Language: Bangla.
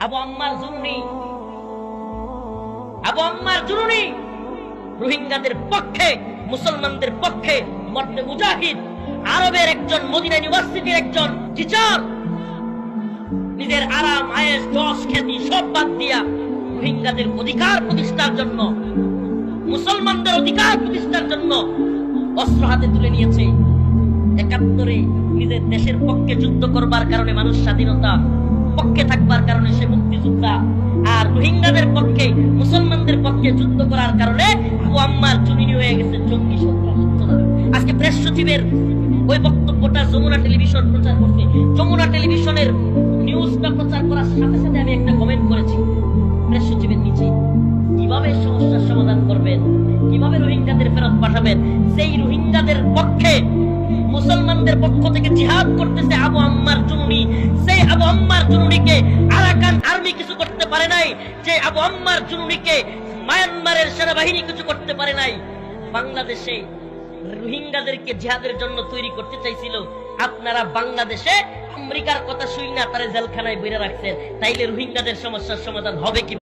আবু আম্মার জুরুনি রোহিঙ্গাদের পক্ষে, মুসলমানদের পক্ষে মর্দে মুজাহিদ, আরবের একজন, মদিনা ইউনিভার্সিটির একজন টিচার, নিজের আরাম আয়েশ যশ খ্যাতি সব বাদ দিয়া রোহিঙ্গাদের অধিকার প্রতিষ্ঠার জন্য, মুসলমানদের অধিকার প্রতিষ্ঠার জন্য অস্ত্র হাতে তুলে নিয়েছে। ৭১ নিজের দেশের পক্ষে যুদ্ধ করবার কারণে মানুষ স্বাধীনতা, পক্ষে থাকবার কারণে সে মুক্তিযোদ্ধা, আর রোহিঙ্গাদের পক্ষে, মুসলমানদের পক্ষে যুদ্ধ করার কারণে আবু আম্মার জুনিনি হয়ে গেছে জঙ্গি সন্ত্রাস। আজকে প্রেস সচিবের ওই বক্তব্যটা যমুনা টেলিভিশন প্রচার করছে। যমুনা টেলিভিশনের নিউজটা প্রচার করার সাথে সাথে আমি একটা কমেন্ট করেছি প্রেস সচিবের নিচে, কিভাবে সমস্যার সমাধান করবেন, কিভাবে রোহিঙ্গাদের ফেরত পাঠাবেন? সেই রোহিঙ্গাদের পক্ষে, মুসলমানদের পক্ষ থেকে জিহাদ করতেছে আবু আম্মার জুনুনি। সেই আবু আম্মার জুনুনিকে আরাকান আর্মি কিছু করতে পারে নাই, যে আবু আম্মার জুনুনিকে মায়ানমারের সেনাবাহিনী কিছু করতে পারে নাই। বাংলাদেশে রোহিঙ্গাদেরকে জিহাদের জন্য তৈরি করতে চাইছিল, আপনারা বাংলাদেশে আমেরিকার কথা শুই না তারা জেলখানায় বইরা রাখছেন। তাইলে রোহিঙ্গাদের সমস্যার সমাধান হবে কি?